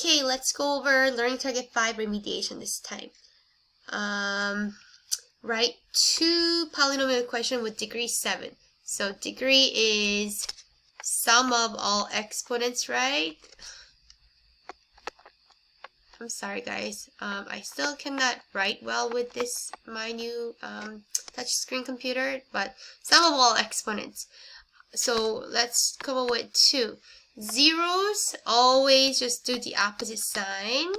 Okay, let's go over learning target 5 remediation this time. Write two polynomial equation with degree 7. So degree is sum of all exponents, right? I'm sorry guys, I still cannot write well with this my new touchscreen computer, but sum of all exponents. So let's come up with 2. Zeros, always just do the opposite sign.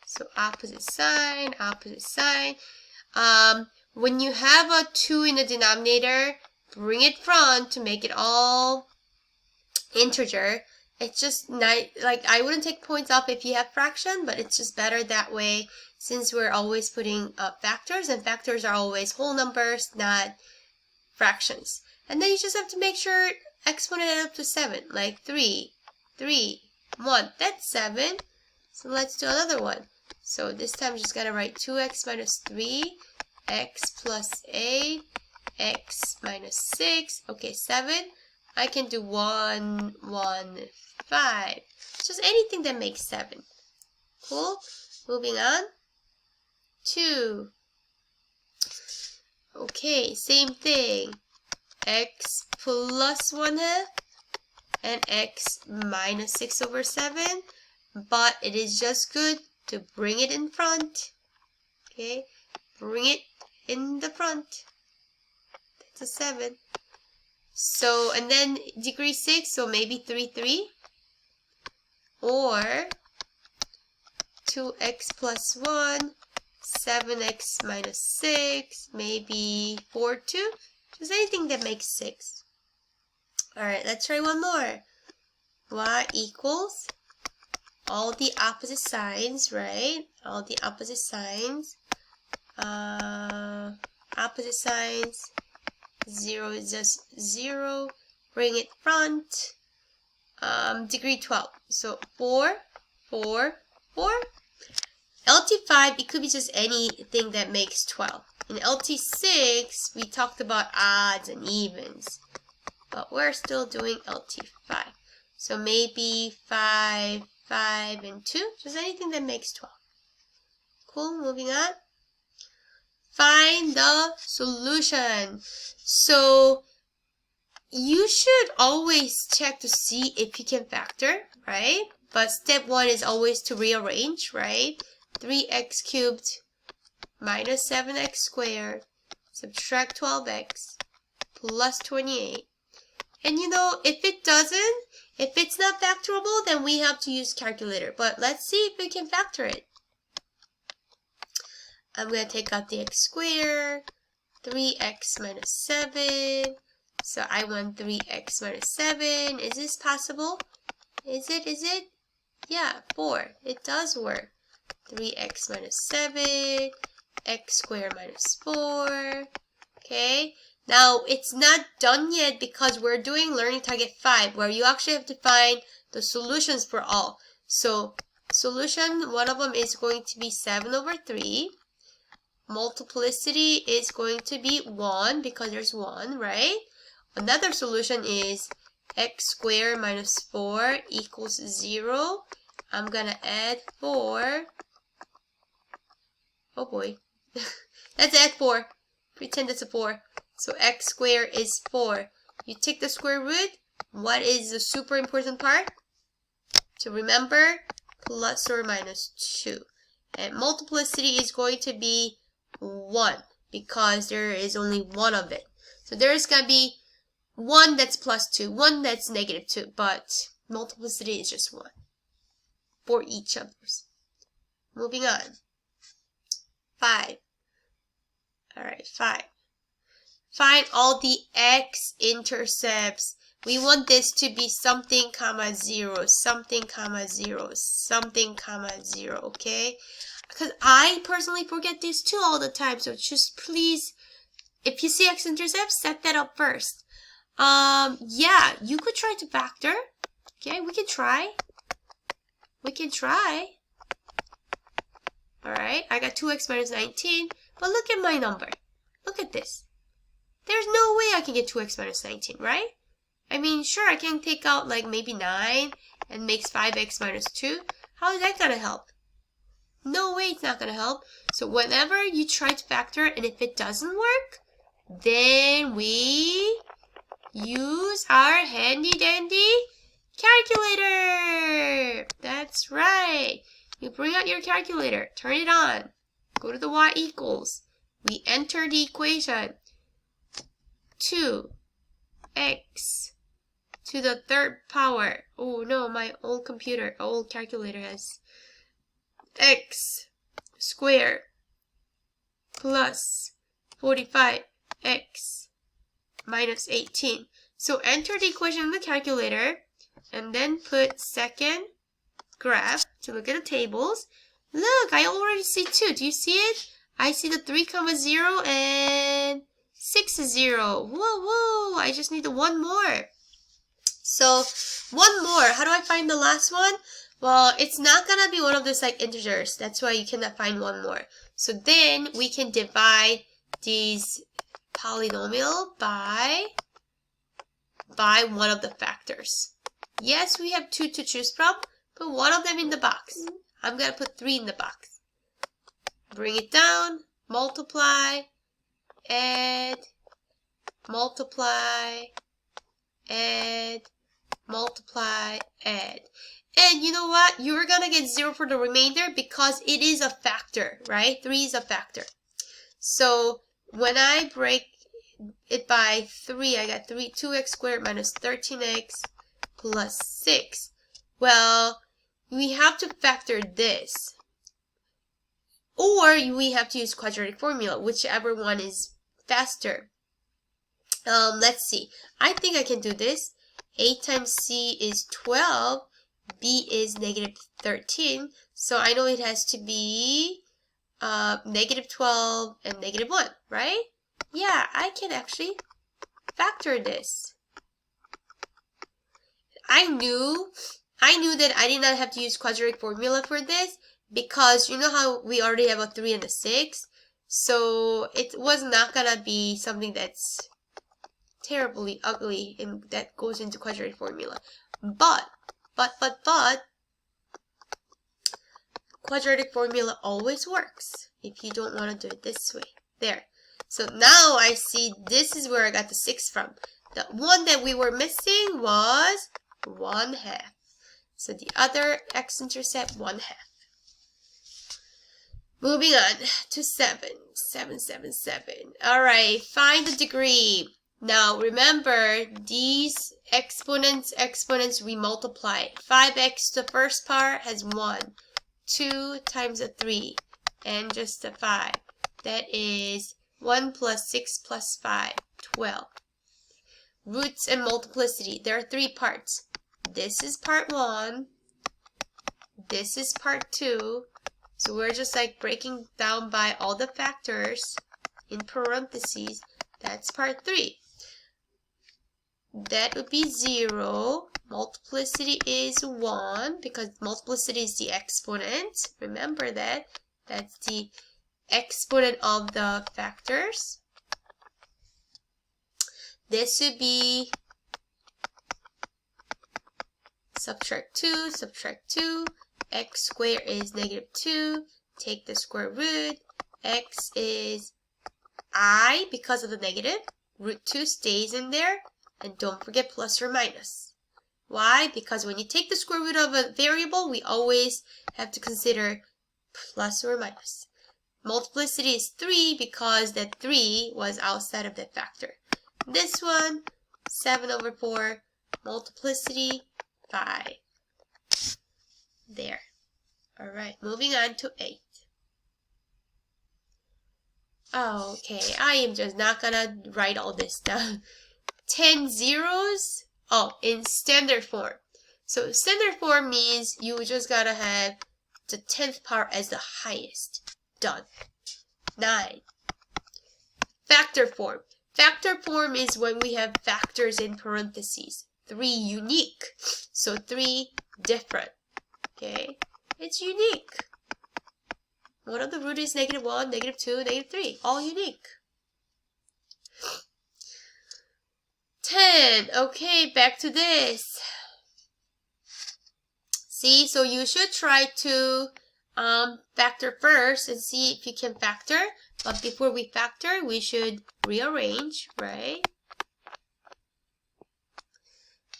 So opposite sign, opposite sign. When you have a 2 in the denominator, bring it front to make it all integer. It's just not, like, I wouldn't take points off if you have fraction, but it's just better that way since we're always putting factors, and factors are always whole numbers, not fractions. And then you just have to make sure exponent add up to 7, like 3, 3, 1. That's 7. So let's do another one. So this time I'm just going to write 2x minus 3, x plus a, x minus 6. Okay, 7. I can do 1, 1, 5. Just anything that makes 7. Cool. Moving on. 2. Okay, same thing. X plus 1/2 and x minus 6 over 7. But it is just good to bring it in front. Okay, bring it in the front. That's a 7. So, and then degree 6, so maybe 3, 3. Or 2x plus 1, 7x minus 6, maybe 4, 2. Just anything that makes 6. Alright, let's try one more. Y equals all the opposite signs, right? All the opposite signs. Opposite signs. 0 is just 0. Bring it front. Degree 12. So 4, 4, 4. LT5, it could be just anything that makes 12. In LT6, we talked about odds and evens. But we're still doing LT5. So maybe 5, 5, and 2. Just anything that makes 12. Cool, moving on. Find the solution. So you should always check to see if you can factor, right? But step 1 is always to rearrange, right? 3x cubed minus 7x squared, subtract 12x plus 28. And you know, if it's not factorable, then we have to use calculator. But let's see if we can factor it. I'm going to take out the x squared, 3x minus 7. So I want 3x minus 7. Is this possible? Is it? Yeah, 4. It does work. 3x minus 7, x squared minus 4. Okay, now it's not done yet because we're doing learning target 5, where you actually have to find the solutions for all. So solution, one of them is going to be 7 over 3. Multiplicity is going to be 1 because there's 1, right? Another solution is x squared minus 4 equals 0. I'm gonna add 4. Oh boy. Let's add 4. Pretend it's a 4. So x squared is 4. You take the square root. What is the super important part? To remember, plus or minus 2. And multiplicity is going to be 1 because there is only one of it. So there's going to be 1 that's plus 2, 1 that's negative 2, but multiplicity is just 1 for each of those. Moving on. 5. Alright, 5. Find all the x-intercepts. We want this to be something, comma, 0, something, comma, 0, something, comma, 0, okay? Because I personally forget these two all the time, so just please, if you see x-intercepts, set that up first. Yeah, you could try to factor. Okay, we can try. We can try. Alright, I got 2x minus 19, but look at my number. Look at this. There's no way I can get 2x minus 19, right? I mean, sure, I can take out like maybe 9 and makes 5x minus 2. How is that gonna help? No way it's not gonna help. So whenever you try to factor and if it doesn't work, then we use our handy dandy calculator. That's right. You bring out your calculator, turn it on, go to the y equals. We enter the equation. 2x to the third power. Oh no, my old calculator has x squared plus 45x minus 18. So enter the equation in the calculator and then put second graph to look at the tables. Look, I already see 2. Do you see it? I see the 3, 0 and 6, 0. Whoa, I just need the one more. So, one more. How do I find the last one? Well, it's not gonna be one of those like integers. That's why you cannot find one more. So then we can divide these polynomial by one of the factors. Yes, we have 2 to choose from, but one of them in the box. I'm gonna put 3 in the box. Bring it down, multiply, add, multiply, add, multiply, add. And you know what? You're gonna get 0 for the remainder because it is a factor, right? 3 is a factor. So when I break it by 3, I got 2x squared minus 13x plus 6. Well, we have to factor this. Or we have to use quadratic formula, whichever one is faster. Let's see. I think I can do this. A times C is 12. B is negative 13. So I know it has to be negative 12 and negative 1, right? Yeah, I can actually factor this. I knew that I did not have to use quadratic formula for this because you know how we already have a 3 and a 6. So it was not gonna be something that's terribly ugly and that goes into quadratic formula. But quadratic formula always works if you don't want to do it this way. There. So now I see this is where I got the 6 from. The one that we were missing was 1/2. So the other x-intercept 1/2. Moving on to 7. Alright, find the degree. Now remember, these exponents we multiply. 5x, the first part has 1. 2 times a 3 and just a 5. That is 1 plus 6 plus 5, 12. Roots and multiplicity. There are 3 parts. This is part 1. This is part 2. So we're just like breaking down by all the factors in parentheses. That's part 3. That would be 0. Multiplicity is 1 because multiplicity is the exponent. Remember that. That's the exponent of the factors. This would be subtract 2, x squared is negative 2, take the square root, x is I because of the negative, root 2 stays in there, and don't forget plus or minus. Why? Because when you take the square root of a variable, we always have to consider plus or minus. Multiplicity is 3 because that 3 was outside of that factor. This one, 7/4, multiplicity 5. There. Alright, moving on to 8. Okay, I am just not gonna write all this down. 10 zeros? Oh, in standard form. So standard form means you just gotta have the 10th power as the highest. Done. 9. Factor form. Factor form is when we have factors in parentheses. 3 unique. So 3 different. Okay? It's unique. One of the root is negative 1, negative 2, negative 3. All unique. 10. Okay, back to this. See, so you should try to factor first and see if you can factor. But before we factor, we should rearrange, right?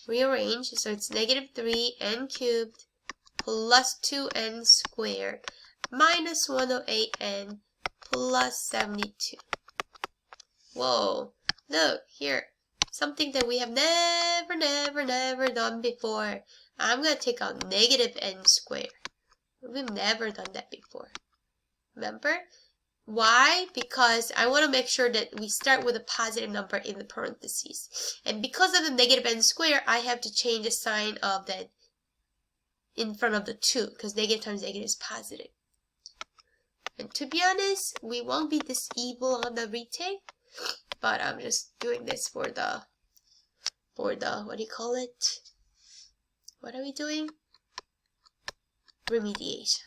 Rearrange, so it's negative 3n cubed plus 2n squared minus 108n plus 72. Whoa, look here, something that we have never done before. I'm going to take out negative n squared. We've never done that before. Remember? Why? Because I want to make sure that we start with a positive number in the parentheses. And because of the negative n squared, I have to change the sign of that in front of the 2, because negative times negative is positive. And to be honest, we won't be this evil on the retake, but I'm just doing this for the, what do you call it? What are we doing? Remediation.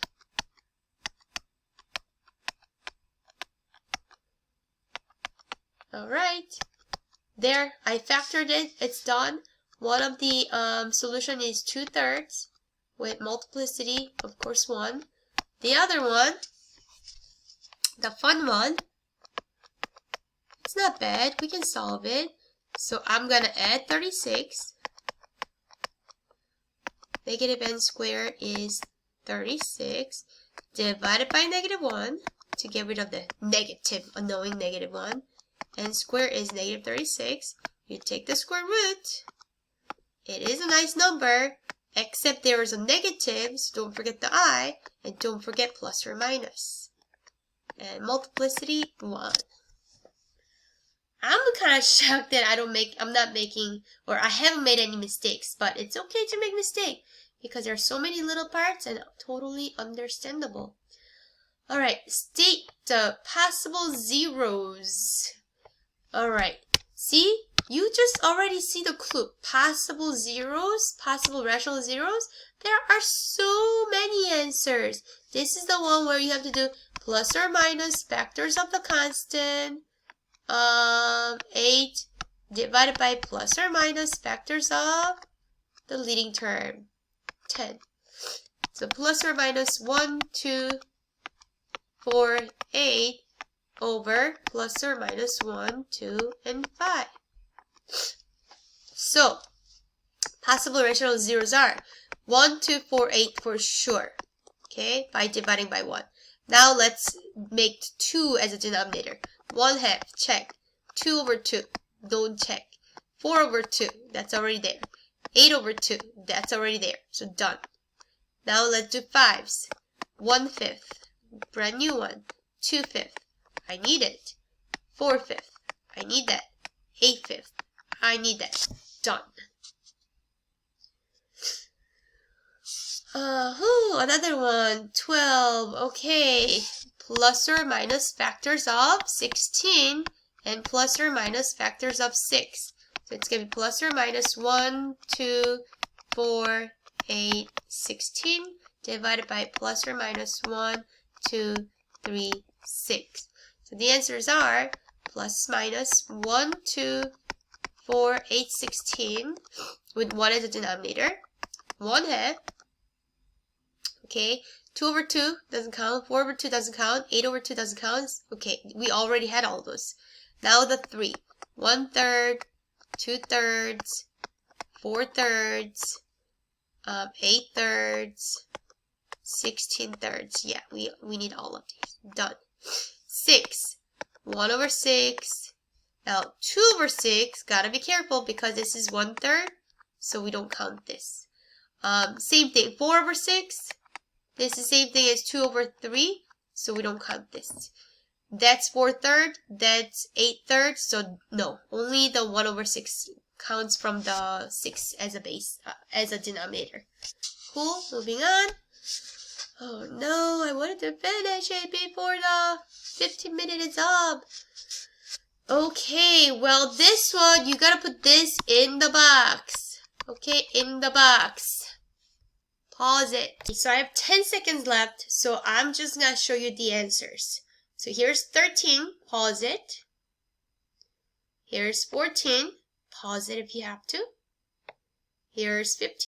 Alright, there, I factored it, it's done. One of the solution is 2/3 with multiplicity, of course 1. The other one, the fun one, it's not bad, we can solve it. So I'm gonna add 36. Negative n squared is 36 divided by negative 1 to get rid of the negative, annoying negative 1. N squared is negative 36. You take the square root. It is a nice number, except there is a negative, so don't forget the I, and don't forget plus or minus. And multiplicity 1. I'm kind of shocked that I'm not making, or I haven't made any mistakes, but it's okay to make mistakes because there are so many little parts and totally understandable. Alright, state the possible zeros. Alright, see? You just already see the clue. Possible zeros, possible rational zeros. There are so many answers. This is the one where you have to do plus or minus factors of the constant. 8 divided by plus or minus factors of the leading term. 10. So plus or minus 1, 2, 4, 8. Over plus or minus 1, 2, and 5. So, possible rational zeros are 1, 2, 4, 8 for sure. Okay, by dividing by 1. Now let's make 2 as a denominator. 1/2, check. 2 over 2, don't check. 4 over 2, that's already there. 8 over 2, that's already there. So done. Now let's do 5s. 1/5, brand new one. 2/5. I need it. 4/5. I need that. 8/5. I need that. Done. Another one. 12. Okay. Plus or minus factors of 16 and plus or minus factors of 6. So it's going to be plus or minus 1, 2, 4, 8, 16 divided by plus or minus 1, 2, 3, 6. So the answers are plus minus 1, 2, 4, 8, 16 with 1 as a denominator. 1/2. Okay. 2 over 2 doesn't count. 4 over 2 doesn't count. 8 over 2 doesn't count. Okay. We already had all those. Now the 3. 1/3, 2/3, 4/3, 8/3, 16/3. Yeah, we need all of these. Done. 6. 1 over 6. Now 2 over 6. Gotta be careful because this is 1/3. So we don't count this. Same thing. 4 over 6. This is the same thing as 2 over 3. So we don't count this. That's 4/3. That's 8/3. So no. Only the 1 over 6 counts from the 6 as a base, as a denominator. Cool. Moving on. Oh no, I wanted to finish it before the 15 minutes is up. Okay, well this one, you gotta put this in the box. Okay, in the box. Pause it. So I have 10 seconds left, so I'm just gonna show you the answers. So here's 13, pause it. Here's 14, Pause it if you have to. Here's 15.